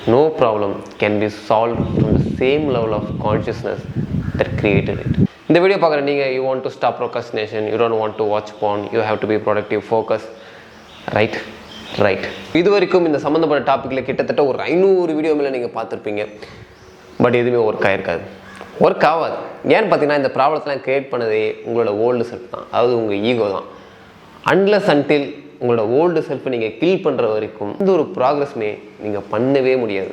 No problem can be solved from the same level of consciousness that created it. இந்த video பார்க்குற நீங்கள் you want to stop procrastination, you don't want to watch porn, you have to be productive, focus, right? இது வரைக்கும் இந்த சம்மந்தப்பட்ட டாப்பிக்கில் கிட்டத்தட்ட ஒரு 500 வீடியோ மேலே நீங்கள் பார்த்துருப்பீங்க. பட் எதுவுமே ஒர்க் ஆகிருக்காது, ஒர்க் ஆகாது. ஏன்னு பார்த்தீங்கன்னா இந்த ப்ராப்ளத்தெலாம் க்ரியேட் பண்ணதே உங்களோட ஓல்டு செல்ஃப் தான், அதாவது உங்கள் ஈகோ தான். அன்லெஸ் அன்டில் உங்களோட ஓல்டு செல்ஃபை நீங்கள் கில் பண்ணுற வரைக்கும் இந்த ஒரு ப்ராக்ரஸ்மே நீங்கள் பண்ணவே முடியாது.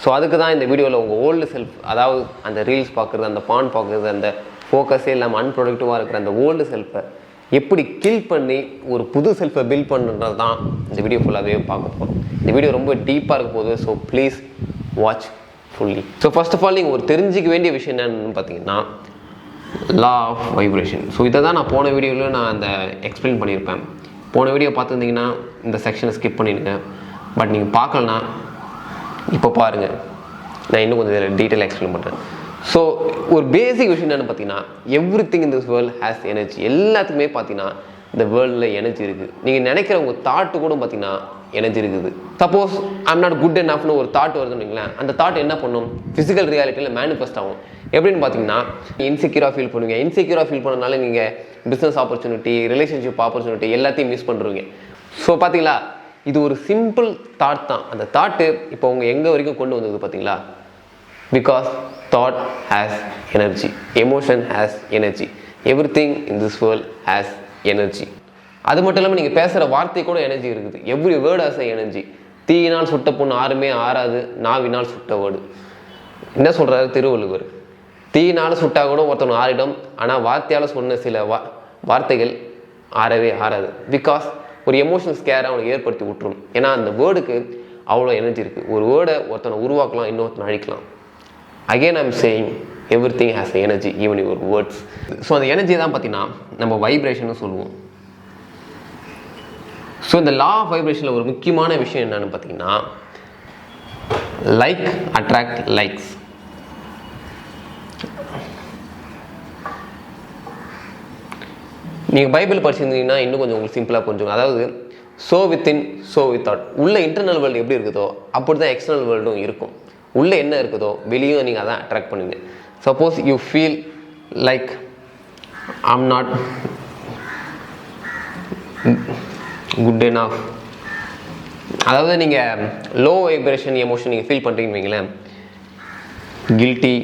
ஸோ அதுக்கு தான் இந்த வீடியோவில் உங்கள் ஓல்டு செல்ஃப், அதாவது அந்த ரீல்ஸ் பார்க்குறது, அந்த பான் பார்க்குறது, அந்த ஃபோக்கஸே இல்லாமல் அன்ப்ரொடக்டிவாக இருக்கிற அந்த ஓல்டு செல்ஃபை எப்படி கில் பண்ணி ஒரு புது செல்ஃபை பில்ட் பண்ணுறது தான் இந்த வீடியோ ஃபுல்லாகவே பார்க்க போகிறோம். இந்த வீடியோ ரொம்ப டீப்பாக இருக்க போகுது. So please watch fully. So first of all நீங்கள் ஒரு தெரிஞ்சிக்க வேண்டிய விஷயம் என்னன்னு பார்த்தீங்கன்னா லா ஆஃப் வைப்ரேஷன். ஸோ இதை தான் நான் போன வீடியோவில் நான் அந்த எக்ஸ்பிளைன் பண்ணியிருப்பேன். போன வீடியோ பார்த்துருந்தீங்கன்னா இந்த செக்ஷனை ஸ்கிப் பண்ணிடுங்க. பட் நீங்கள் பார்க்கலன்னா இப்போ பாருங்கள், நான் இன்னும் கொஞ்சம் இதில் டீட்டெயிலாக எக்ஸ்பிளைன் பண்ணுறேன். ஸோ ஒரு பேசிக் விஷயம் என்னென்னு பார்த்தீங்கன்னா everything in this world has energy. எல்லாத்துக்குமே பார்த்தீங்கன்னா இந்த வேர்ல்டில் எனர்ஜி இருக்குது. நீங்கள் நினைக்கிற உங்கள் தாட்டு கூட பார்த்தீங்கன்னா எனர்ஜி இருக்குது. சப்போஸ் ஐம் நாட் குட் என்ஃப்னு ஒரு தாட் வருதுன்னு, அந்த தாட் என்ன பண்ணும், ஃபிசிக்கல் ரியாலிட்டியில் மேனிஃபெஸ்ட் ஆகும். எப்படின்னு பார்த்தீங்கன்னா இன்செக்யூராக ஃபீல் பண்ணுவீங்க. இன்செக்யூராக ஃபீல் பண்ணனால நீங்கள் பிஸ்னஸ் ஆப்பர்ச்சுனிட்டி, ரிலேஷன்ஷிப் ஆப்பர்ச்சுனிட்டி எல்லாத்தையும் மிஸ் பண்ணுறீங்க. ஸோ பார்த்தீங்களா, இது ஒரு சிம்பிள் தாட் தான். அந்த தாட்டு இப்போ உங்கள் எங்கே வரைக்கும் கொண்டு வந்தது பார்த்தீங்களா? Because thought has energy, emotion has energy, everything in this world has energy. அது மட்டும் இல்லாமல் நீங்கள் பேசுகிற வார்த்தை கூட எனர்ஜி இருக்குது. Every word has a energy. தீயினால் சுட்ட பொண்ணு ஆறுமே ஆறாது, நாவினால் சுட்ட வேர்டு. என்ன சொல்கிறாரு திருவள்ளுவர்? தீயினால் சுட்டால் கூட ஒருத்தவங்க ஆறிடும், ஆனால் வார்த்தையால் சொன்ன சில வார்த்தைகள் ஆறவே ஆறாது. பிகாஸ் ஒரு எமோஷனல் ஸ்கேரை அவனுக்கு ஏற்படுத்தி விட்டுரும். ஏன்னா அந்த வேர்டுக்கு அவ்வளோ எனர்ஜி இருக்குது. ஒரு வேர்டை ஒருத்தனை உருவாக்கலாம், இன்னொருத்தனை அழிக்கலாம். Again I'm saying everything has energy, even your words. So அந்த எனர்ஜி தான் பார்த்தீங்கன்னா நம்ம வைப்ரேஷன் சொல்லுவோம். ஸோ இந்த லா ஆஃப் வைப்ரேஷனில் ஒரு முக்கியமான விஷயம் என்னன்னு பார்த்தீங்கன்னா லைக் அட்ராக்ட் லைக்ஸ். நீங்கள் பைபிள் படிச்சிருந்தீங்கன்னா இன்னும் கொஞ்சம் உங்களுக்கு சிம்பிளாக புரிஞ்சுக்கும். அதாவது சோ வித்தின் சோ வித்தவுட். உள்ள இன்டர்னல் வேர்ல்டு எப்படி இருக்குதோ அப்படி தான் எக்ஸ்டர்னல் வேர்ல்டும் இருக்கும். உள்ளே என்ன இருக்குதோ வெளியும் நீங்கள் அதான் அட்ராக்ட் பண்ணுவீங்க. Suppose you feel like I'm not good enough, அதாவது நீங்கள் லோ வைப்ரேஷன் எமோஷன் நீங்கள் ஃபீல் பண்ணுறீங்கன்னு வைங்களேன், கில்ட்டி,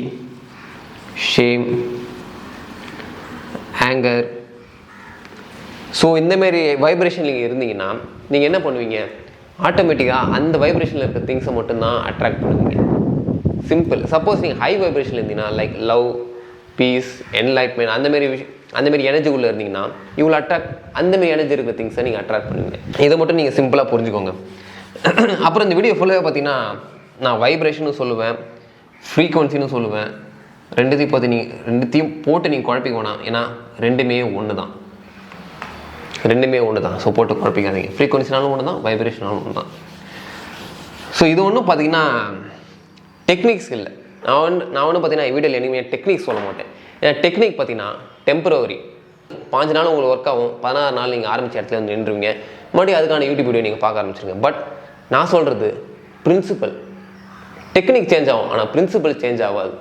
ஷேம், ஆங்கர். ஸோ இந்தமாரி வைப்ரேஷன் நீங்கள் இருந்தீங்கன்னா நீங்கள் என்ன பண்ணுவீங்க, ஆட்டோமேட்டிக்காக அந்த வைப்ரேஷனில் இருக்க திங்ஸை மட்டும்தான் அட்ராக்ட் பண்ணுவீங்க. சிம்பிள். சப்போஸ் நீங்கள் ஹை வைப்ரேஷனில் இருந்தீங்கன்னா லைக் லவ், பீஸ், என்லைட்மெண்ட், அந்தமாரி எனர்ஜிக்குள்ளே இருந்தீங்கன்னா இவ்வளோ அட்ராக்ட், அந்தமாரி எனர்ஜி இருக்கிற திங்ஸை நீங்கள் அட்ராக்ட் பண்ணுவீங்க. இதை மட்டும் நீங்கள் சிம்பிளாக புரிஞ்சுக்கோங்க. அப்புறம் இந்த வீடியோ ஃபுல்லாக பார்த்தீங்கன்னா நான் வைப்ரேஷனும் சொல்லுவேன், ஃப்ரீக்வன்சின்னு சொல்லுவேன். ரெண்டுத்தையும் போட்டு நீங்கள் குழப்பிக்க வேணாம். ஏன்னா ரெண்டுமே ஒன்று தான். ஸோ போட்டு குழப்பிக்காதீங்க. ஃப்ரீக்வன்சினாலும் ஒன்று தான், வைப்ரேஷனாலும் ஒன்று தான். ஸோ இது ஒன்றும் பார்த்தீங்கன்னா டெக்னிக்ஸ் இல்லை. நான் ஒன்றும் பார்த்தீங்கன்னா வீடியோவில் இனிமேல் டெக்னிக்ஸ் சொல்ல மாட்டேன். ஏன்னா டெக்னிக் பார்த்தீங்கன்னா டெம்பரவரி. 5 நாள் உங்களுக்கு ஒர்க் ஆகும், 16 நாள் நீங்கள் ஆரம்பித்த இடத்துல வந்து நின்றுவீங்க. மறுபடியும் அதுக்கான யூடியூப் வீடியோ நீங்கள் பார்க்க ஆரம்பிச்சிருங்க. பட் நான் சொல்கிறது பிரின்சிபல். டெக்னிக் சேஞ்ச் ஆகும், ஆனால் பிரின்சிபல் சேஞ்ச் ஆகாது.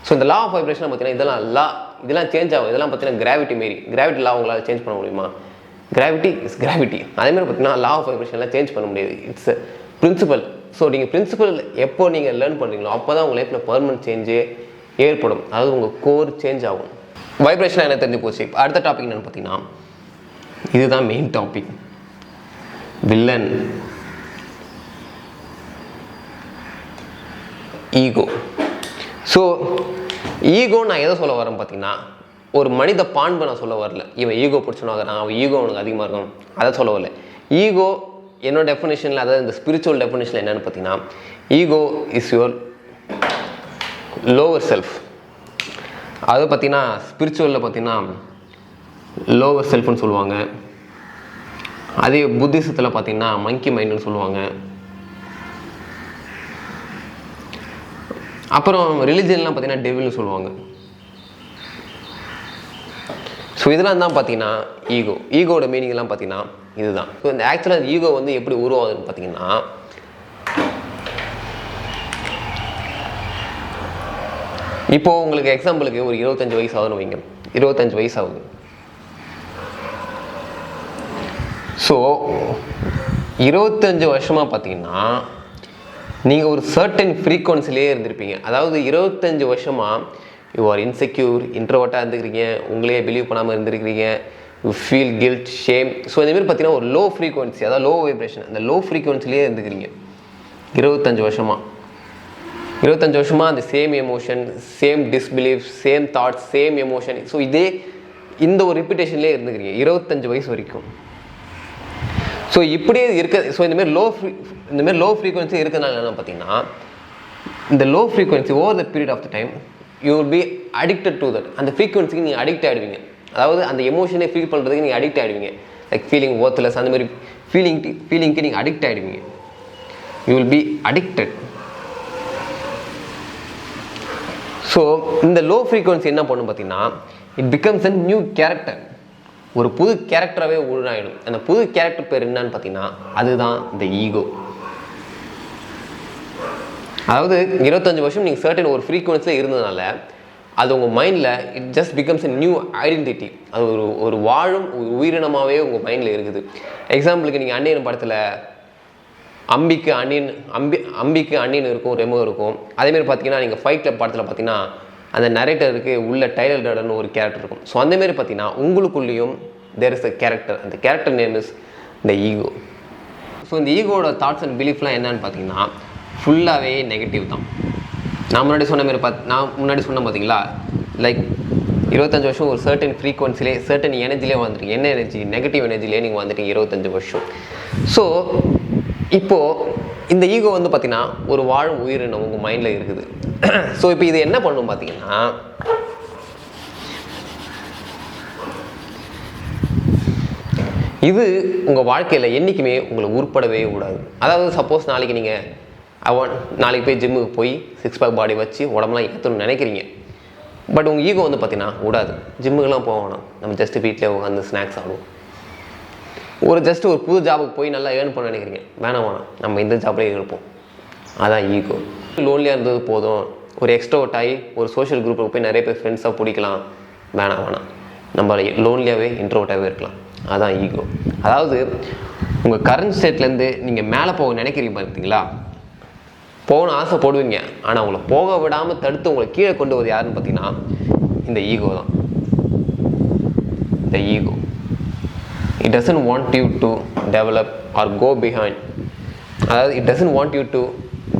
ஸோ இந்த லா ஆஃப் வைப்ரேஷன் பார்த்தீங்கன்னா இதெல்லாம் சேஞ்ச் ஆகும். இதெல்லாம் பார்த்தீங்கன்னா கிராவிட்டி மாரி. கிராவிட்டி லா உங்களால் சேஞ்ச் பண்ண முடியுமா? Gravity is gravity. அதேமாதிரி பார்த்தீங்கன்னா லா ஆஃப் வைப்ரேஷன்லாம் சேஞ்ச் பண்ண முடியாது. It's principle. ஸோ நீங்கள் பிரின்சிபல் எப்போ நீங்கள் லேர்ன் பண்ணுறீங்களோ அப்போ தான் உங்கள் லைஃப்பில் பர்மனன்ட் சேஞ்சே ஏற்படும். அதாவது உங்கள் கோர் சேஞ்ச் ஆகும். வைப்ரேஷனாக என்ன தெரிஞ்சு போச்சு. அடுத்த டாபிக் என்னென்னு பார்த்தீங்கன்னா இதுதான் main topic, villain, ego. So ego நான் எதை சொல்ல வரேன் பார்த்தீங்கன்னா ஒரு மனித பான்பை நான் சொல்ல வரல. இவன் ஈகோ பிடிச்சனாகிறான், அவன் ஈகோ அவனுக்கு அதிகமாக இருக்கும், அதை சொல்ல வரல. ஈகோ என்னோட டெஃபினேஷனில், அதாவது இந்த ஸ்பிரிச்சுவல் டெஃபினேஷனில் என்னென்னு பார்த்தீங்கன்னா ego is your lower self. அது பார்த்தீங்கன்னா ஸ்பிரிச்சுவலில் பார்த்தீங்கன்னா லோவர் செல்ஃப்னு சொல்லுவாங்க. அதே புத்திசத்தில் பார்த்தீங்கன்னா மங்கி மைண்டுன்னு சொல்லுவாங்க. அப்புறம் ரிலிஜன்லாம் பார்த்தீங்கன்னா டெவில்னு சொல்லுவாங்க. ஸோ இதெல்லாம் தான் பார்த்தீங்கன்னா ஈகோட மீனிங்லாம் பார்த்தீங்கன்னா இதுதான். ஸோ இந்த ஆக்சுவலாக ஈகோ வந்து எப்படி உருவாகுதுன்னு பார்த்தீங்கன்னா, இப்போது உங்களுக்கு எக்ஸாம்பிளுக்கு ஒரு 25 வயசு ஆகுதுன்னு வைங்க, 25 வயசு ஆகுது. ஸோ 25 வருஷமாக பார்த்தீங்கன்னா நீங்கள் ஒரு சர்டன் ஃப்ரீக்வன்சிலே இருந்திருப்பீங்க. அதாவது 25 வருஷமாக யூ ஆர் இன்செக்யூர், இன்ட்ரோவர்ட்டாக இருந்துக்கிறீங்க, உங்களையே பிலீவ் பண்ணாமல் இருந்திருக்கிறீங்க, you feel guilt, shame. So இந்தமாரி பார்த்தீங்கன்னா ஒரு லோ ஃப்ரீக்வன்சி, அதாவது லோ வைப்ரேஷன், அந்த லோ ஃப்ரீக்வன்சிலே இருந்துக்கிறீங்க 25 வருஷமாக. 25 வருஷமாக அந்த same emotion, same disbelief, same thoughts, same emotion. So இந்த ஒரு ரிப்பீட்டேஷன்லேயே இருந்துக்கிறீங்க 25 வயசு வரைக்கும். ஸோ இப்படியே இருக்க, ஸோ இந்தமாரி லோ ஃப்ரீக்வன்சி இருக்கிறதுனால என்ன பார்த்தீங்கன்னா, இந்த low frequency over the period of the time you will be addicted to that. அந்த ஃப்ரீக்வன்சிக்கு நீங்கள் அடிக்ட் ஆகிடுவீங்க. அதாவது அந்த எமோஷனே ஃபீல் பண்ணுறதுக்கு நீங்கள் அடிக்ட் ஆகிடுவீங்க. லைக் ஃபீலிங் ஒர்த்லெஸ், அந்த மாதிரி ஃபீலிங்க்கு நீங்கள் அடிக்ட் ஆகிடுவீங்க. You will be addicted. So இந்த லோ ஃப்ரீக்வன்சி என்ன பண்ணும் பார்த்தீங்கன்னா, it becomes a new character. ஒரு புது கேரக்டராகவே உருவாயிடும். அந்த புது கேரக்டர் பேர் என்னன்னு பார்த்தீங்கன்னா, அதுதான் இந்த ஈகோ. அதாவது 25 வருஷம் நீங்கள் சர்டன் ஒரு ஃப்ரீக்வன்சியில் இருந்ததுனால அது உங்கள் மைண்டில் it just becomes a new identity. அது ஒரு வாழும் உயிரினமாகவே உங்கள் மைண்டில் இருக்குது. எக்ஸாம்பிளுக்கு நீங்கள் அன்னியன் படத்தில் அம்பிக்கு அண்ணின் இருக்கும், ரெமோ இருக்கும். அதேமாரி பார்த்தீங்கன்னா நீங்கள் ஃபைட் கிளப் படத்தில் பார்த்தீங்கன்னா அந்த நரேட்டருக்கு உள்ள டைலர் டர்டர்னு ஒரு கேரக்டர் இருக்கும். ஸோ அந்தமாரி பார்த்தீங்கன்னா உங்களுக்குள்ளேயும் தேர் இஸ் அ கேரக்டர். அந்த character name is the ego. So இந்த ஈகோட தாட்ஸ் அண்ட் பிலீஃப்லாம் என்னன்னு பார்த்தீங்கன்னா ஃபுல்லாகவே நெகட்டிவ் தான். நான் முன்னாடி சொன்ன பார்த்தீங்களா, லைக் 25 வருஷம் ஒரு சர்டன் ஃப்ரீக்வன்சிலே, சர்டன் எனர்ஜிலே வந்துட்டீங்க. என்ன எனர்ஜி? நெகட்டிவ் எனர்ஜிலே நீங்கள் வந்துட்டீங்க 25 வருஷம். ஸோ இப்போது இந்த ஈகோ வந்து பார்த்தீங்கன்னா ஒரு வாழும் உயிரினம் உங்கள் மைண்டில் இருக்குது. ஸோ இப்போ இது என்ன பண்ணும் பார்த்தீங்கன்னா, இது உங்கள் வாழ்க்கையில் என்றைக்குமே உங்களை உருப்படவே கூடாது. அதாவது சப்போஸ் நாளைக்கு நீங்கள் நாளைக்கு போய் ஜிம்முக்கு போய் 6 பேக் பாடி வச்சு உடம்புலாம் ஏற்றணும்னு நினைக்கிறீங்க. பட் உங்கள் ஈகோ வந்து பார்த்தீங்கன்னா விடாது. ஜிம்முக்கெல்லாம் போக வேணாம், நம்ம ஜஸ்ட்டு வீட்டில் உட்காந்து ஸ்நாக்ஸ் ஆடுவோம். ஒரு புது ஜாபுக்கு போய் நல்லா ஏர்ன் பண்ண நினைக்கிறீங்க, வேணாம் நம்ம இந்த ஜாப்லேயே இருப்போம். அதான் ஈகோ. லோன்லியாக இருந்தது போதும், ஒரு எக்ஸ்ட்ரோவர்ட் ஆகி ஒரு சோஷியல் குரூப்புக்கு போய் நிறைய பேர் ஃப்ரெண்ட்ஸாக பிடிக்கலாம், வேணாம் நம்ம லோன்லியாகவே இன்ட்ரோவர்ட்டாகவே இருக்கலாம். அதான் ஈகோ. அதாவது உங்கள் கரண்ட் ஸ்டேட்லேருந்து நீங்கள் மேலே போக நினைக்கிறீங்க பார்த்தீங்களா, போகணும்னு ஆசைப்படுவீங்க. ஆனால் உங்களை போக விடாமல் தடுத்து உங்களை கீழே கொண்டு வருவது யாருன்னு பார்த்தீங்கன்னா இந்த ஈகோ தான். இந்த ego it doesn't want you to develop or go behind. அதாவது it doesn't want you to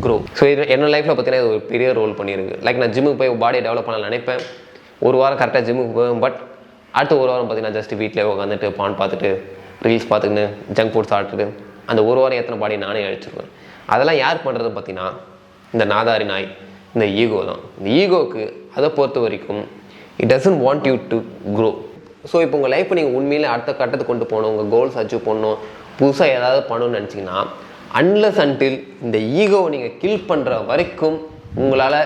grow. So என்னோட லைஃப்பில் பார்த்தீங்கன்னா இது ஒரு பெரிய ரோல் பண்ணியிருக்கு. லைக் நான் ஜிம்முக்கு போய் பாடியை டெவலப் பண்ணலாம்னு நினைப்பேன். ஒரு வாரம் கரெக்டாக ஜிம்முக்கு போவேன். பட் அடுத்த ஒரு வாரம் பார்த்தீங்கன்னா ஜஸ்ட் வீட்டில் உட்காந்துட்டு பான் பார்த்துட்டு ரீல்ஸ் பார்த்துக்கின்னு ஜங்க் ஃபுட் சாப்பிட்டுட்டு அந்த ஒரு வாரம் எத்தனை பாடி நானே அழிச்சிருவேன். அதெல்லாம் யார் பண்ணுறதுன்னு பார்த்தீங்கன்னா இந்த நாதாரி நாய், இந்த ஈகோ தான். இந்த ஈகோவுக்கு அதை பொறுத்த வரைக்கும் it doesn't want you to grow. So இப்போ உங்கள் லைஃப்பை நீங்கள் உண்மையிலே அடுத்த கட்டத்துக்கு கொண்டு போகணும், உங்கள் கோல்ஸ் அச்சீவ் பண்ணணும், புதுசாக ஏதாவது பண்ணணும்னு நினச்சிங்கன்னா அன்லஸ் அன்டில் இந்த ஈகோவை நீங்கள் கில் பண்ணுற வரைக்கும் உங்களால்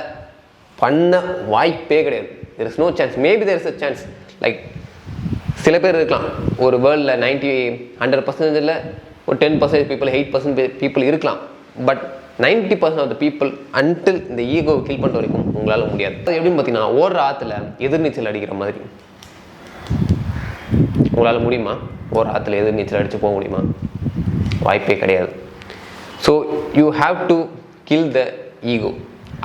பண்ண வாய்ப்பே கிடையாது. There is no chance. Maybe there is a chance. Like சில பேர் இருக்கலாம், ஒரு வேர்ல்டில் 100% ஒரு 10% பீப்புள், 8% பீப்புள் இருக்கலாம். But 90% of the people until இந்த ஈகோவை கில் பண்ணுற வரைக்கும் உங்களால் முடியாது. அது எப்படின்னு பார்த்தீங்கன்னா ஓடுற ஆற்றுல எதிர்நீச்சல் அடிக்கிற மாதிரி. உங்களால் முடியுமா? ஒரு ஆற்றுல எதிர்நீச்சல் அடித்து போக முடியுமா? வாய்ப்பே கிடையாது. So you have to kill the ego.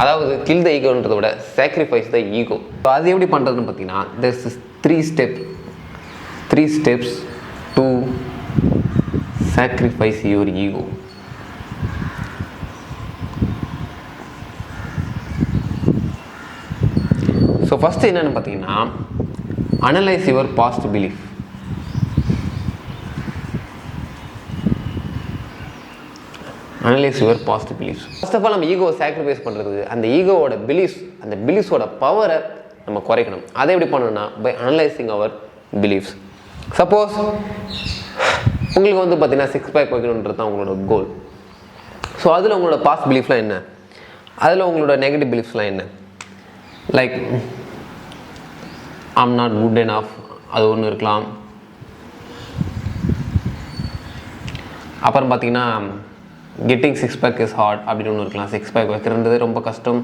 அதாவது கில் த ஈகோன்றதை விட சாக்ரிஃபைஸ் த ஈகோ. அது எப்படி பண்ணுறதுன்னு பார்த்தீங்கன்னா there's 3 steps to sacrifice your ego. So first என்னென்னு பார்த்தீங்கன்னா analyse your past belief. Analyse your past beliefs. First of all நம்ம ஈகோவை சாக்ரிஃபைஸ் பண்ணுறது, அந்த ஈகோவோட பிலீஃப்ஸ், அந்த பிலீஃப்ஸோட பவரை நம்ம குறைக்கணும். அதை எப்படி பண்ணணும்னா by analysing our beliefs. Suppose உங்களுக்கு வந்து பார்த்தீங்கன்னா 6 பேக் வைக்கணுன்றது தான் உங்களோட கோல். ஸோ அதில் உங்களோட பாஸ்ட் பிலீஃப்லாம் என்ன, அதில் உங்களோட நெகட்டிவ் பிலீஃப்ஸ்லாம் என்ன? Like I'm not good enough, அது ஒன்று இருக்கலாம். அப்புறம் பார்த்தீங்கன்னா getting six pack is hard அப்படின்னு ஒன்று இருக்கலாம். சிக்ஸ் பேக் வைக்கிறது ரொம்ப கஷ்டம்.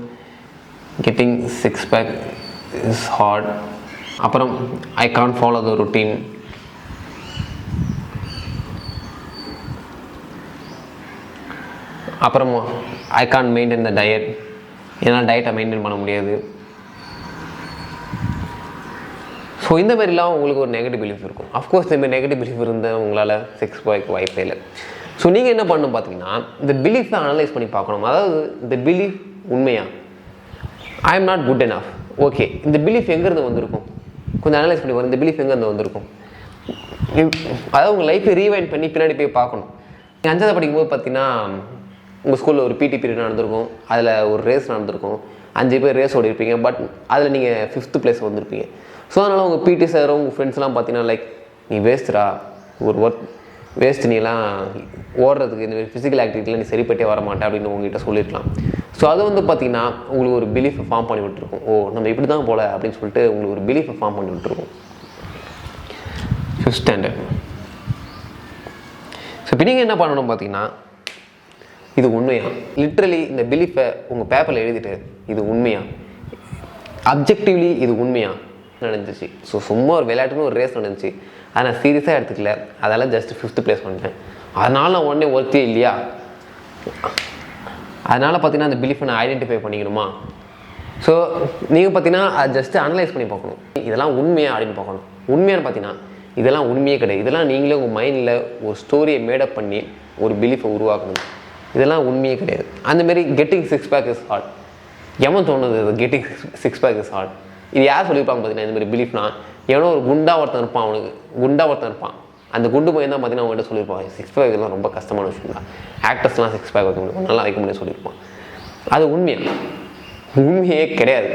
Getting six pack is hard. அப்புறம் I can't follow the routine. அப்புறம் I can't maintain the diet. என்னால் டயட்டை மெயின்டைன் பண்ண முடியாது. ஸோ இந்த மாதிரிலாம் உங்களுக்கு ஒரு நெகட்டிவ் பிலீஃப் இருக்கும். அஃப்கோர்ஸ் இந்த மாதிரி நெகட்டிவ் பிலீஃப் இருந்தால் உங்களால் சிக்ஸ் பேக் வாய்ப்பே இல்லை. ஸோ நீங்கள் என்ன பண்ணணும் பார்த்தீங்கன்னா, இந்த பிலீஃபை அனலைஸ் பண்ணி பார்க்கணும். அதாவது இந்த பிலீஃப் உண்மையா, I am not good enough, okay, இந்த பிலீஃப் எங்கேருந்து வந்திருக்கும், கொஞ்சம் அனலைஸ் பண்ணி வரும். இந்த பிலீஃப் எங்கேருந்து வந்திருக்கும், அதாவது உங்கள் லைஃப்பை ரீவைண்ட் பண்ணி பின்னாடி போய் பார்க்கணும். நீங்கள் 5வது படிக்கும்போது பார்த்தீங்கன்னா உங்கள் ஸ்கூலில் ஒரு பிடி பீரியட் நடந்திருக்கும். அதில் ஒரு ரேஸ் நடந்திருக்கும். 5 பேர் ரேஸ் ஓடி இருப்பீங்க. பட் அதில் நீங்கள் 5th place வந்திருப்பீங்க. ஸோ அதனால் உங்கள் பிடி சார் உங்கள் ஃப்ரெண்ட்ஸ்லாம் பார்த்தீங்கன்னா லைக் நீ வேஸ்ட்ரா, ஒரு ஒர்க் வேஸ்ட், நீலாம் ஓடுறதுக்கு இந்த மாதிரி ஃபிசிக்கல் ஆக்டிவிட்டியில் நீ சரிப்பட்டே வர மாட்டேன் அப்படின்னு உங்ககிட்ட சொல்லியிருக்கலாம். ஸோ அது வந்து பார்த்தீங்கன்னா உங்களுக்கு ஒரு பிலீஃபை ஃபார்ம் பண்ணி விட்டுருக்கும். ஓ, நம்ம இப்படி தான் போல அப்படின்னு சொல்லிட்டு உங்களுக்கு ஒரு பிலீஃபை ஃபார்ம் பண்ணி விட்டுருக்கும். 5th standard. ஸோ இப்போ நீங்கள் என்ன பண்ணணும் பார்த்தீங்கன்னா, இது உண்மையா, லிட்ரலி இந்த பிலீஃபை உங்கள் பேப்பரில் எழுதிட்டு இது உண்மையா, அப்ஜெக்டிவ்லி இது உண்மையா நடந்துச்சு. ஸோ சும்மா ஒரு விளையாட்டுன்னு ஒரு ரேஸ் நடந்துச்சு, அதை நான் சீரியஸாக எடுத்துக்கல, அதெல்லாம் ஜஸ்ட் 5th place வந்துட்டேன், அதனால் நான் உடனே ஒர்த்தே இல்லையா, அதனால் பார்த்தீங்கன்னா அந்த பிலீஃபை நான் ஐடென்டிஃபை பண்ணிக்கணுமா. ஸோ நீங்கள் பார்த்தீங்கன்னா அதை ஜஸ்ட்டு அனலைஸ் பண்ணி பார்க்கணும். இதெல்லாம் உண்மையாக அப்படின்னு பார்க்கணும். உண்மையானு பார்த்தீங்கன்னா இதெல்லாம் உண்மையே கிடையாது. இதெல்லாம் நீங்களே உங்கள் மைண்டில் ஒரு ஸ்டோரியை மேடப் பண்ணி ஒரு பிலீஃபை உருவாக்கணும். இதெல்லாம் உண்மையே கிடையாது. அந்தமாரி getting six pack is hard, எவன் தோணுது getting six pack is hard? இது யார் சொல்லியிருப்பாங்க பார்த்தீங்கன்னா, இந்த மாதிரி பிலீஃப்னா எவனோ ஒரு குண்டா ஒருத்தன் இருப்பான், அவனுக்கு குண்டா ஒருத்தன் இருப்பான், அந்த குண்டு பையன் தான் பார்த்தீங்கன்னா அவங்ககிட்ட சொல்லியிருப்பான் சிக்ஸ் பேக் இதெல்லாம் ரொம்ப கஷ்டமான விஷயம் தான், ஆக்டர்ஸ்லாம் சிக்ஸ் பேக் வைக்க முடியும், நல்லா வைக்க முடியும் சொல்லியிருப்பான். அது உண்மையே கிடையாது.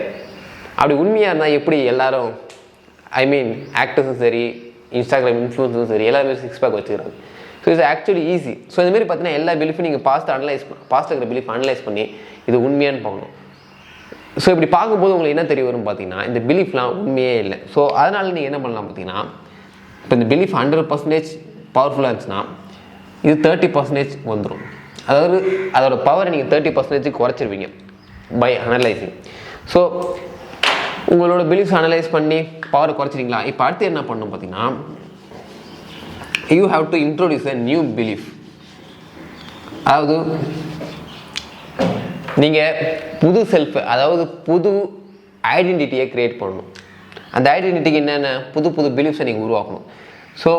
அப்படி உண்மையாக இருந்தால் எப்படி எல்லாரும், ஐ மீன் ஆக்டர்ஸும் சரி, இன்ஸ்டாகிராம் இன்ஃப்ளூன்ஸும் சரி, எல்லாருமே சிக்ஸ் பேக் வச்சுக்கிறாங்க. So it's actually easy. So இந்தமாரி பார்த்தீங்கன்னா எல்லா பிலீஃபும் நீங்கள் பாஸ்ட் இருக்கிற பிலீஃப் அனலைஸ் பண்ணி இது உண்மையானு பார்க்கணும். ஸோ இப்படி பார்க்கும்போது உங்களுக்கு என்ன தெரிய வரும் பார்த்தீங்கன்னா, இந்த பிலீஃப்லாம் உண்மையே இல்லை. ஸோ அதனால் நீங்கள் என்ன பண்ணலாம் பார்த்தீங்கன்னா, இப்போ இந்த பிலீஃப் 100% பவர்ஃபுல்லாக இருந்துச்சுன்னா இது 30% வந்துடும். அதாவது அதோட பவரை நீங்கள் 30% குறைச்சிருவீங்க பை அனலைசிங். ஸோ உங்களோட பிலீஃப்ஸ் அனலைஸ் பண்ணி பவரை குறைச்சிட்டிங்களா, இப்போ அடுத்து என்ன பண்ணணும் பார்த்தீங்கன்னா, you have to introduce a new belief. அதாவது நீங்கள் புது செல்ஃப், அதாவது புது ஐடென்டிட்டியை க்ரியேட் பண்ணணும். அந்த ஐடென்டிட்டிக்கு என்னென்ன புது பிலீஃப்ஸை நீங்கள் உருவாக்கணும். ஸோ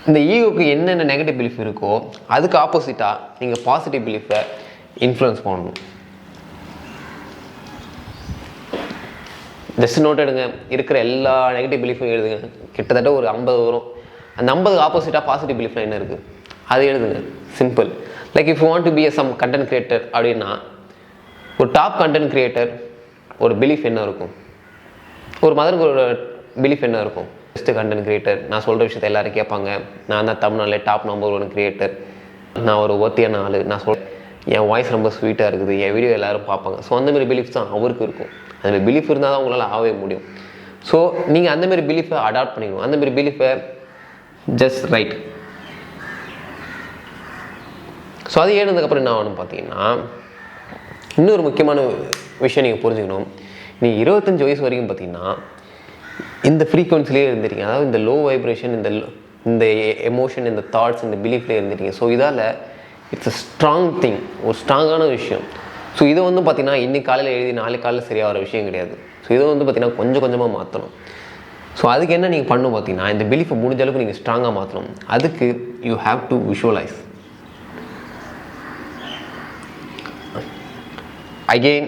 இந்த ஈகோக்கு என்னென்ன நெகட்டிவ் பிலீஃப் இருக்கோ அதுக்கு ஆப்போசிட்டாக நீங்கள் பாசிட்டிவ் பிலீஃபை இன்ஃப்ளூயன்ஸ் பண்ணணும். ஜஸ்ட் நோட் எடுங்க, இருக்கிற எல்லா நெகட்டிவ் பிலீஃபும் எழுதுங்க. கிட்டத்தட்ட ஒரு 50 வரும். அந்த 50 ஆப்போசிட்டாக பாசிட்டிவ் பிலீஃப்லாம் என்ன இருக்குது அது எழுதுங்க. Simple. Like if you want to be some content creator அப்படின்னா, ஒரு டாப் கண்டென்ட் கிரியேட்டர் ஒரு பிலீஃப் என்ன இருக்கும், ஒரு மதருக்கு ஒரு பிலீஃப் என்ன இருக்கும், பெஸ்ட்டு கண்டென்ட் கிரியேட்டர், நான் சொல்கிற விஷயத்தை எல்லோரும் கேட்பாங்க, நான் தான் தமிழ்நாட்டில் டாப் நம்பர் 1 கிரியேட்டர், நான் ஒரு ஒத்தியான ஆள், நான் என் வாய்ஸ் ரொம்ப ஸ்வீட்டாக இருக்குது, என் வீடியோ எல்லோரும் பார்ப்பாங்க. ஸோ அந்தமாரி பிலீஃப் தான் அவருக்கு இருக்கும். அந்தமாரி பிலீஃப் இருந்தால் தான் உங்களால் ஆகவே முடியும். ஸோ நீங்கள் அந்தமாரி பிலீஃபை அடாப்ட் பண்ணிக்கணும். அந்தமாரி பிலீஃபை ஜஸ்ட் ரைட். ஸோ அது ஏறினதுக்கப்புறம் என்ன ஆகணும் பார்த்தீங்கன்னா, இன்னொரு முக்கியமான விஷயம் நீங்கள் புரிஞ்சுக்கணும். நீங்கள் 25 வயசு வரைக்கும் பார்த்தீங்கன்னா இந்த ஃப்ரீக்வன்சிலே இருந்துட்டீங்க. அதாவது இந்த லோ வைப்ரேஷன், இந்த எமோஷன், இந்த தாட்ஸ், இந்த பிலீஃப்லேயே இருந்துட்டீங்க. ஸோ இதால் இட்ஸ் அ ஸ்ட்ராங் திங், ஒரு ஸ்ட்ராங்கான விஷயம். ஸோ இதை வந்து பார்த்தீங்கன்னா இன்னைக்கு காலையில் எழுதி நாளைக்கு காலையில் சரியாகிற விஷயம் கிடையாது. ஸோ இதை வந்து பார்த்தீங்கன்னா கொஞ்சம் கொஞ்சமாக மாற்றணும். ஸோ அதுக்கு என்ன நீங்கள் பண்ணணும் பார்த்தீங்கன்னா, இந்த பிலீஃபை முடிஞ்ச அளவுக்கு நீங்கள் ஸ்ட்ராங்காக மாற்றணும். அதுக்கு you have to visualise. Again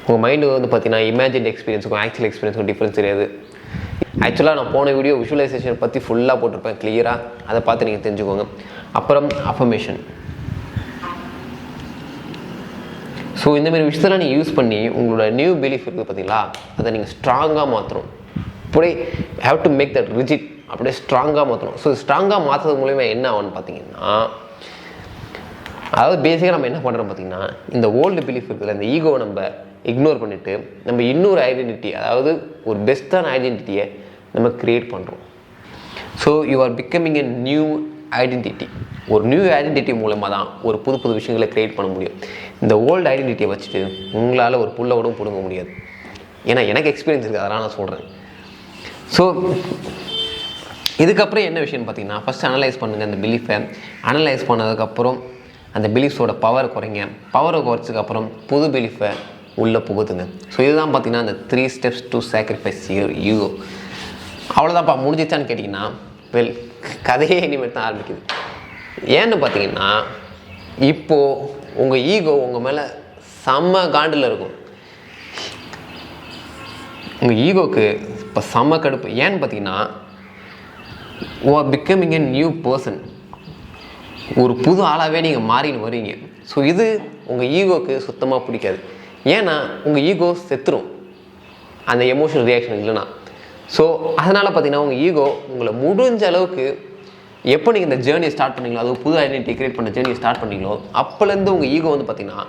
உங்கள் மைண்டு வந்து பார்த்தீங்கன்னா இமேஜின் எக்ஸ்பீரியன்ஸுக்கும் ஆக்சுவல் எக்ஸ்பீரியன்ஸுக்கும் டிஃப்ரென்ஸ் தெரியாது. ஆக்சுவலாக நான் போன வீடியோ விஷுவலைசேஷன் பற்றி ஃபுல்லாக போட்டிருப்பேன் கிளியராக, அதை பார்த்து நீங்கள் தெரிஞ்சுக்கோங்க. அப்புறம் அஃபர்மேஷன். ஸோ இந்தமாரி விஷயத்தெல்லாம் நீங்கள் யூஸ் பண்ணி உங்களோட நியூ பிலீஃப் இருக்குது பார்த்தீங்களா, அதை நீங்கள் ஸ்ட்ராங்காக மாற்றணும். அப்படியே have to make that rigid, அப்படியே ஸ்ட்ராங்காக மாற்றணும். ஸோ ஸ்ட்ராங்காக மாற்றுறது மூலிமா என்ன ஆகும்னு பார்த்தீங்கன்னா, அதாவது பேசிக்காக நம்ம என்ன பண்ணுறோம் பார்த்தீங்கன்னா, இந்த ஓல்டு பிலீஃப் இருக்குல்ல, இந்த ஈகோவை நம்ம இக்னோர் பண்ணிவிட்டு நம்ம இன்னொரு ஐடென்டிட்டி, அதாவது ஒரு பெஸ்ட்டான ஐடென்டிட்டியை நம்ம க்ரியேட் பண்ணுறோம். So you are becoming a new identity. ஒரு நியூ ஐடென்டிட்டி மூலமாக தான் ஒரு புது புது விஷயங்களை க்ரியேட் பண்ண முடியும். இந்த ஓல்டு ஐடென்டிட்டியை வச்சுட்டு உங்களால் ஒரு புல்லோடும் பிடுங்க முடியாது. ஏன்னா எனக்கு எக்ஸ்பீரியன்ஸ் இருக்குது, அதெல்லாம் நான் சொல்கிறேன். ஸோ இதுக்கப்புறம் என்ன விஷயம்னு பார்த்தீங்கன்னா, ஃபஸ்ட்டு அனலைஸ் பண்ணுங்கள் அந்த பிலீஃபை. அனலைஸ் பண்ணதுக்கப்புறம் அந்த பிலீஃப்ஸோட பவரை குறைங்க. பவரை குறைச்சதுக்கப்புறம் புது பிலீஃபை உள்ளே புகுத்துங்க. ஸோ இதுதான் பார்த்தீங்கன்னா அந்த 3 steps to sacrifice your ego. அவ்வளோதான்ப்பா, முடிஞ்சிச்சான்னு கேட்டிங்கன்னா, வெல், கதையே இனிமேல் தான் ஆரம்பிக்குது. ஏன்னு பார்த்தீங்கன்னா, இப்போது உங்கள் ஈகோ உங்கள் மேலே செம்ம காண்டில் இருக்கும். உங்கள் ஈகோக்கு இப்போ செம்ம கடுப்பு. ஏன்னு பார்த்தீங்கன்னா, பிகமிங் எ நியூ பர்சன், ஒரு புது ஆளாகவே நீங்கள் மாறின்னு வருவீங்க. ஸோ இது உங்கள் ஈகோக்கு சுத்தமாக பிடிக்காது. ஏன்னா உங்கள் ஈகோ செத்துரும் அந்த எமோஷனல் ரியாக்ஷன் இல்லைன்னா. ஸோ அதனால் பார்த்தீங்கன்னா உங்கள் ஈகோ உங்களை முடிஞ்ச அளவுக்கு எப்போ நீங்கள் இந்த ஜேர்னியை ஸ்டார்ட் பண்ணீங்களோ, அது புது ஐடென்டிட்டி கிரியேட் பண்ண ஜேர்னியை ஸ்டார்ட் பண்ணீங்களோ, அப்போலேருந்து உங்கள் ஈகோ வந்து பார்த்தீங்கன்னா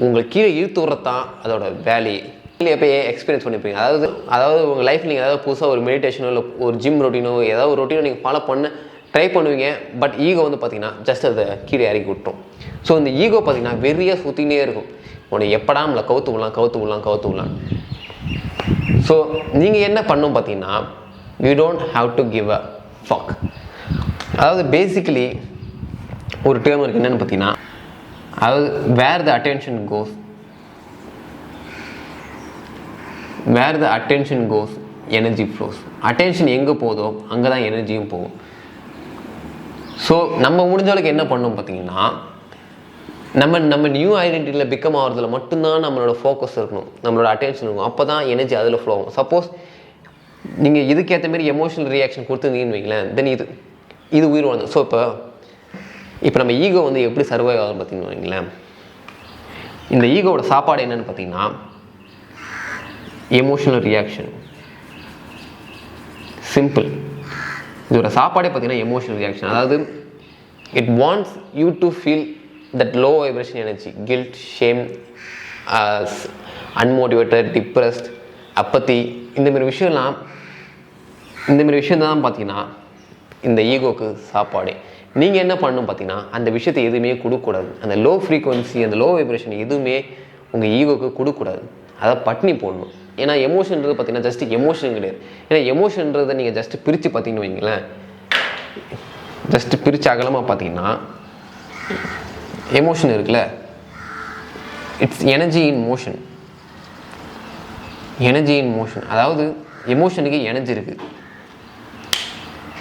உங்களை கீழே இழுத்து விட்றது தான் அதோட வேல்யூ. இல்லை எப்போ எக்ஸ்பீரியன்ஸ் பண்ணியிருப்பீங்க. அதாவது உங்கள் லைஃப்பில் நீங்கள் ஏதாவது புதுசாக ஒரு மெடிடேஷனோ இல்லை ஒரு ஜிம் ரொட்டீனோ ஏதாவது ஒரு ரொட்டீனோ நீங்கள் ஃபாலோ பண்ண ட்ரை பண்ணுவீங்க. பட் ஈகோ வந்து பார்த்தீங்கன்னா ஜஸ்ட் அதை கீழே இறக்கி விட்டுரும். ஸோ இந்த ஈகோ பார்த்தீங்கன்னா வெறியாக சுற்றினே இருக்கும். உன்னை எப்படா நம்மளை கவுத்து விடலாம். ஸோ நீங்கள் என்ன பண்ணணும் பார்த்தீங்கன்னா, you don't have to give a fuck. அதாவது பேசிக்கலி ஒரு டேர்ம் இருக்குது என்னென்னு பார்த்தீங்கன்னா, அதாவது where the attention goes energy flows. Attention எங்கே போதோ அங்கே தான் எனர்ஜியும் போகும். ஸோ நம்ம முடிஞ்ச அளவுக்கு என்ன பண்ணணும் பார்த்தீங்கன்னா, நம்ம நியூ ஐடென்டிட்டியில் பிகம் ஆகிறதுல மட்டும்தான் நம்மளோட ஃபோக்கஸ் இருக்கணும், நம்மளோட அட்டென்ஷன் இருக்கும். அப்போ தான் எனர்ஜி அதில் ஃப்ளோ ஆகும். சப்போஸ் நீங்கள் இதுக்கேற்ற மாரி எமோஷனல் ரியாக்ஷன் கொடுத்துருந்தீங்கன்னு வைங்களேன், தென் இது உயிர் வாழ்ந்து. ஸோ இப்போ நம்ம ஈகோ வந்து எப்படி சர்வைவ் ஆகும் பார்த்தீங்கன்னு வைங்களேன், இந்த ஈகோவோட சாப்பாடு என்னென்னு பார்த்தீங்கன்னா எமோஷனல் ரியாக்ஷன். சிம்பிள். இதோட சாப்பாடே பார்த்தீங்கன்னா எமோஷனல் ரியாக்ஷன். அதாவது it wants you to feel that low vibration energy, guilt, shame, unmotivated, depressed, apathy. இந்த மாதிரி விஷயம் தான் பார்த்தீங்கன்னா இந்த ஈகோக்கு சாப்பாடு. நீங்கள் என்ன பண்ணணும் பார்த்தீங்கன்னா, அந்த விஷயத்தை எதுவுமே கொடுக்கக்கூடாது. அந்த லோ ஃப்ரீக்வன்சி, அந்த லோ வைப்ரேஷன் எதுவுமே உங்கள் ஈகோக்கு கொடுக்கக்கூடாது. அதை பட்னி போடணும். ஏன்னா எமோஷன்றது பார்த்தீங்கன்னா ஜஸ்ட் எமோஷன் கிடையாது. ஏன்னா எமோஷன்றதை நீங்கள் ஜஸ்ட்டு பிரித்து பார்த்தீங்கன்னு வைங்களேன், ஜஸ்ட்டு பிரித்து அகலமாக பார்த்தீங்கன்னா எமோஷன் இருக்குல்ல, இட்ஸ் எனர்ஜி இன் மோஷன். அதாவது எமோஷனுக்கு எனர்ஜி இருக்குது.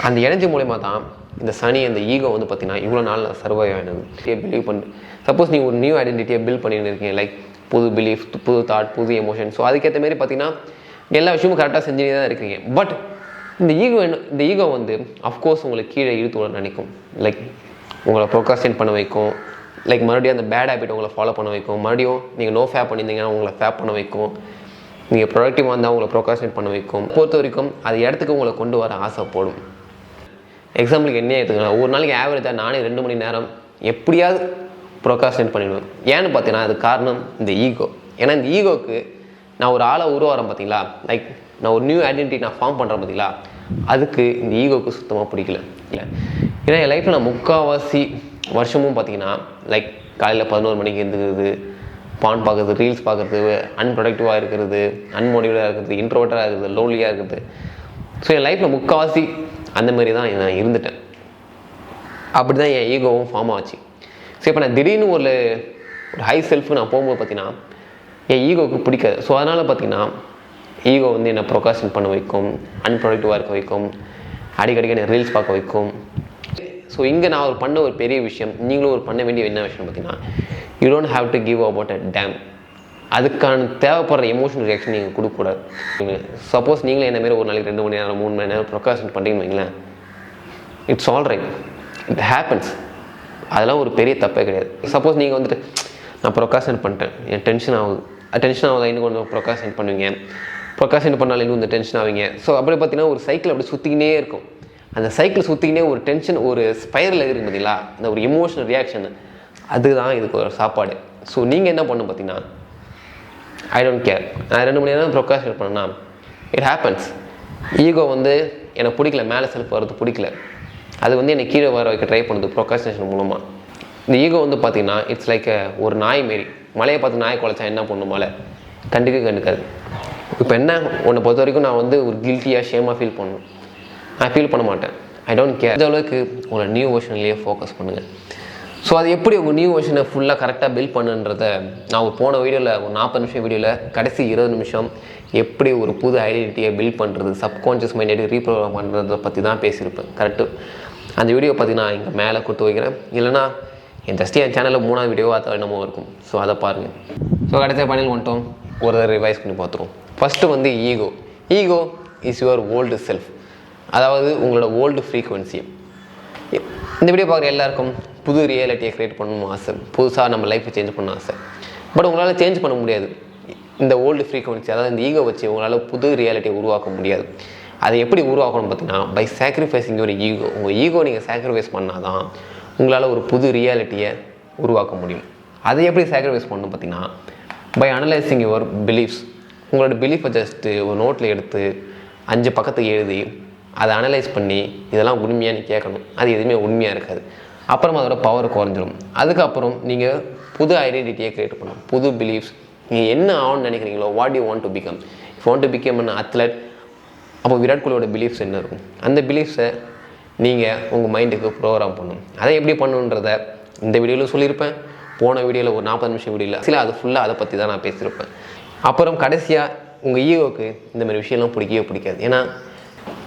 அந்த எனர்ஜி மூலயமா தான் இந்த சனி, அந்த ஈகோ வந்து பார்த்தீங்கன்னா இவ்வளோ நாள் சர்வைவ் ஆகினது. பிலீவ் பண்ணு. சப்போஸ் நீங்கள் ஒரு நியூ ஐடென்டிட்டியை பில்ட் பண்ணிட்டு இருக்கீங்க, லைக் புது பிலீஃப், புது தாட், புது எமோஷன். ஸோ அதுக்கேற்ற மாரி பார்த்தீங்கன்னா எல்லா விஷயமும் கரெக்டாக செஞ்சுனே தான் இருக்கீங்க. பட் இந்த ஈகோ வந்து அஃப்கோர்ஸ் உங்களை கீழே இழுத்து விட நினைக்கும். லைக் உங்களை ப்ரோக்ராஸ்டினேட் பண்ண வைக்கும். லைக் மறுபடியும் அந்த பேட் ஹேபிட் உங்களை ஃபாலோ பண்ண வைக்கும். மறுபடியும் நீங்கள் நோ ஃபேப் பண்ணியிருந்தீங்கன்னா உங்களை ஃபேப் பண்ண வைக்கும். நீங்கள் ப்ரொடக்டிவாக இருந்தால் உங்களை ப்ரோக்ராஸ்டினேட் பண்ண வைக்கும். பொறுத்த வரைக்கும் அது இடத்துக்கு உங்களை கொண்டு வர ஆசைப்படும். எக்ஸாம்பிளுக்கு என்ன எடுத்துக்கலாம், ஒரு நாளைக்கு ஆவரேஜாக நானே 2 மணி நேரம் எப்படியாவது ப்ரோக்ராஸ்டினேட் பண்ணிவிடுவேன். ஏன்னு பார்த்தீங்கன்னா அது காரணம் இந்த ஈகோ. ஏன்னா இந்த ஈகோக்கு நான் ஒரு ஆளை உருவாகிறேன் பார்த்தீங்களா, லைக் நான் ஒரு நியூ ஐடென்டிட்டி நான் ஃபார்ம் பண்ணுறேன் பார்த்தீங்களா, அதுக்கு இந்த ஈகோக்கு சுத்தமாக பிடிக்கல. இல்லை, ஏன்னா என் லைஃப்பில் நான் முக்கால்வாசி வருஷமும் பார்த்தீங்கன்னா லைக் காலையில் 11 மணிக்கு எழுந்துக்கிறது, பான் பார்க்குறது, ரீல்ஸ் பார்க்குறது, அன்ப்ரொடக்டிவாக இருக்கிறது, அன்மோட்டிவேட்டாக இருக்கிறது, இன்ட்ரோவர்ட்டாக இருக்கிறது, லோன்லியாக இருக்கிறது. ஸோ என் லைஃப்பில் முக்கால்வாசி அந்தமாரி தான் நான் இருந்துட்டேன். அப்படி தான் என் ஈகோவும் ஃபார்ம் ஆச்சு. ஸோ இப்போ நான் திடீர்னு ஒரு ஹை செல்ஃபு நான் போகும்போது பார்த்தீங்கன்னா என் ஈகோவுக்கு பிடிக்காது. ஸோ அதனால் பார்த்தீங்கன்னா ஈகோ வந்து என்னை ப்ரொகாஸ்டினேட் பண்ண வைக்கும், அன்ப்ரொடக்டிவாக இருக்க வைக்கும், அடிக்கடிக்கு என்னை ரீல்ஸ் பார்க்க வைக்கும். ஸோ இங்கே நான் பண்ண ஒரு பெரிய விஷயம், நீங்களும் பண்ண வேண்டிய என்ன விஷயம் பார்த்தீங்கன்னா, you don't have to give about a damn. அதுக்கான தேவைப்படுற எமோஷனல் ரியாக்ஷன் நீங்கள் கொடுக்கக்கூடாது. சப்போஸ் நீங்களே என்ன மாரி ஒரு நாளைக்கு 2 மணி நேரம் 3 மணி நேரம் ப்ரொகாஸ்டினேட் பண்ணுறீங்கன்னு வைங்களேன், it's all right, it happens. அதெல்லாம் ஒரு பெரிய தப்பே கிடையாது. சப்போஸ் நீங்கள் வந்துட்டு நான் ப்ரொகாஸ்டினேட் பண்ணிட்டேன், என் டென்ஷன் ஆகுது இன்னும் கொஞ்சம் ப்ரொகாஸ்டினேட் பண்ணுவீங்க, ப்ரொகாஸ்டினேட் பண்ணாலும் இன்னும் இந்த டென்ஷன் ஆவீங்க. ஸோ அப்படி பார்த்தீங்கன்னா ஒரு சைக்கிள் அப்படி சுற்றிக்கினே இருக்கும். அந்த சைக்கிள் சுற்றிக்கினே ஒரு டென்ஷன், ஒரு ஸ்பைரல் இருக்குது பார்த்தீங்களா, அந்த ஒரு எமோஷனல் ரியாக்ஷன், அதுதான் இதுக்கு ஒரு சாப்பாடு. ஸோ நீங்கள் என்ன பண்ணணும் பார்த்தீங்கன்னா, ஐ டோன்ட் கேர், நான் 2 மணி நேரம் ப்ரொகாஸ்டினேட் பண்ணேன்னா இட் ஹேப்பன்ஸ். ஈகோ வந்து எனக்கு பிடிக்கல, மேலே செல்ஃப் வரது பிடிக்கல, அது வந்து என்னை கீழே வர வைக்க ட்ரை பண்ணுது ப்ரொக்ராஸ்டினேஷன் மூலமாக. இந்த ஈகோ வந்து பார்த்திங்கன்னா இட்ஸ் லைக் ஒரு நாய் மாரி. மலையை பார்த்து நாய் குலைச்சா என்ன பண்ணும் மலை? கண்டுக்காது. இப்போ என்ன உன்னை பொறுத்த வரைக்கும் நான் வந்து ஒரு கில்ட்டியாக ஷேமாக ஃபீல் பண்ணணும். நான் ஃபீல் பண்ண மாட்டேன். I don't care. இந்த அளவுக்கு உங்களை நியூ வெர்ஷன்லேயே ஃபோக்கஸ் பண்ணுங்கள். ஸோ அது எப்படி உங்கள் நியூ வெர்ஷனை ஃபுல்லாக கரெக்டாக பில்ட் பண்ணுன்றதை நான் ஒரு போன வீடியோவில் ஒரு 40 நிமிஷம் வீடியோவில் கடைசி 20 நிமிஷம் எப்படி ஒரு புது ஐடென்டிட்டியை பில்ட் பண்ணுறது, சப்கான்ஷியஸ் மைண்ட் எப்படி ரீப்ரோக்ராம் பண்ணுறதை பற்றி தான் பேசியிருப்பேன். கரெக்டு. அந்த வீடியோ பற்றி நான் இங்கே மேலே கொடுத்து வைக்கிறேன். இல்லைனா என் சேனலில் 3ஆவது வீடியோவாக அது என்னமோ இருக்கும். ஸோ அதை பாருங்கள். ஸோ கடைசியாக பண்ணி வந்துட்டோம். ஒரு தடவை ரிவைஸ் பண்ணி பார்த்துருவோம். ஃபஸ்ட்டு வந்து ego is your old self. அதாவது உங்களோட ஓல்டு ஃப்ரீக்குவென்சி. இந்த வீடியோ பார்க்குற எல்லாருக்கும் புது ரியாலிட்டியை க்ரியேட் பண்ணணும் ஆசை, புதுசாக நம்ம லைஃப்பை சேஞ்ச் பண்ண ஆசை. பட் உங்களால் சேஞ்ச் பண்ண முடியாது. இந்த ஓல்டு ஃப்ரீக்குவென்சி, அதாவது இந்த ஈகோ வச்சு உங்களால் புது ரியாலிட்டியை உருவாக்க முடியாது. அதை எப்படி உருவாக்கணும் பார்த்தீங்கன்னா, பை சாக்ரிஃபைஸிங் ஒரு ஈகோ. உங்கள் ஈகோ நீங்கள் சாக்ரிஃபைஸ் பண்ணால் தான் உங்களால் ஒரு புது ரியாலிட்டியை உருவாக்க முடியும். அதை எப்படி சாக்ரிஃபைஸ் பண்ணணும் பார்த்தீங்கன்னா, பை அனலைசிங் யுவர் பிலீஃப்ஸ். உங்களோட பிலீஃபை ஜஸ்ட்டு ஒரு நோட்டில் எடுத்து 5 பக்கத்துக்கு எழுதி அதை அனலைஸ் பண்ணி இதெல்லாம் உண்மையாக நீ கேட்கணும். அது எதுவுமே உண்மையாக இருக்காது. அப்புறம் அதோட பவர் குறைஞ்சிடும். அதுக்கப்புறம் நீங்கள் புது ஐடென்டிட்டியை க்ரியேட் பண்ணணும், புது பிலீஃப்ஸ். நீங்கள் என்ன ஆகணும்னு நினைக்கிறீங்களோ, what you want to become. If want to become an athlete, அப்போ விராட் கோலியோட பிலீஃப்ஸ் என்ன இருக்கும்? அந்த பிலீஃப்ஸை நீங்கள் உங்கள் மைண்டுக்கு ப்ரோக்ராம் பண்ணணும். அதை எப்படி பண்ணணுன்றதை இந்த வீடியோவில் சொல்லியிருப்பேன். போன வீடியோவில் ஒரு 40 நிமிஷம் வீடியோவில் சில அது ஃபுல்லாக அதை பற்றி தான் நான் பேசியிருப்பேன். அப்புறம் கடைசியாக உங்கள் ஈகோவுக்கு இந்த மாதிரி விஷயம்லாம் பிடிக்கவே பிடிக்காது. ஏன்னா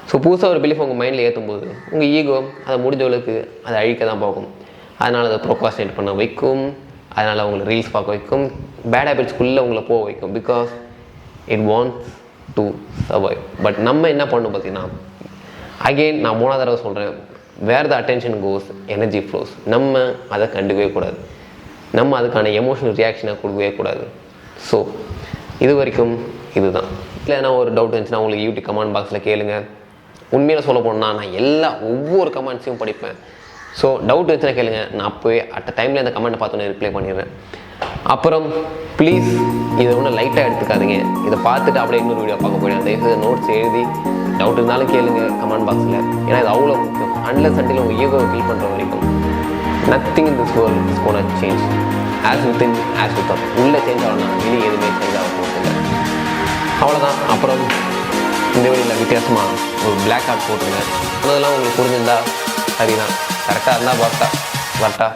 ஸோ புதுசாக ஒரு பிலீஃப் உங்கள் மைண்டில் ஏற்றும்போது உங்கள் ஈகோ அதை முடிஞ்சவளுக்கு அதை அழிக்க தான் பார்க்கும். அதனால் அதை ப்ரோக்ராஸ்டினேட் பண்ண வைக்கும். அதனால் உங்களை ரீல்ஸ் பார்க்க வைக்கும். பேட் ஹேபிட்ஸ்குள்ளே உங்களை போக வைக்கும். Because it wants to survive. But நம்ம என்ன பண்ணணும் பார்த்தீங்கன்னா, அகெயின் நான் 3ஆவது தடவை சொல்கிறேன், where the attention goes energy flows. நம்ம அதை கண்டுக்கவே கூடாது. நம்ம அதுக்கான எமோஷனல் ரியாக்ஷனை கொடுக்கவே கூடாது. ஸோ இது வரைக்கும் இதுதான். இல்லை நான் ஒரு டவுட் இருந்துச்சுன்னா உங்களுக்கு யூடியூப் கமெண்ட் பாக்ஸில் கேளுங்க. உண்மையில் சொல்ல போனோம்னா நான் ஒவ்வொரு கமெண்ட்ஸையும் படிப்பேன். ஸோ டவுட் இருந்துச்சுன்னா கேளுங்க. நான் அப்போவே அட் டைமில் இந்த கமெண்ட்டை பார்த்தோன்னே ரிப்ளை பண்ணிடுறேன். அப்புறம் ப்ளீஸ் இதை ஒன்றும் லைட்டாக எடுத்துக்காதீங்க. இதை பார்த்துட்டு அப்படியே இன்னொரு வீடியோ பார்க்க போயிடும். தயவுசெய்து நோட்ஸ் எழுதி டவுட் இருந்தாலும் கேளுங்க கமெண்ட் பாக்ஸில். ஏன்னா இது அவ்வளோ முக்கியம். அன்லெஸ் அன்டில் உங்கள் ஈகோவை ஃபீல் பண்ணுற வரைக்கும் nothing in this world is gonna change as within as without. உள்ளே சேஞ்ச் ஆகணும், வெளியே எதுவுமே சேஞ்ச் ஆக போகிறது இல்லை. அவ்வளோதான். அப்புறம் இந்த வீடியோவில் வித்தியாசமாக ஒரு பிளாக் ஆர்ட் போட்டுருங்க. அதெல்லாம் உங்களுக்கு புரிஞ்சிருந்தா சரிதான். கரெக்டாக இருந்தால் வரட்டா.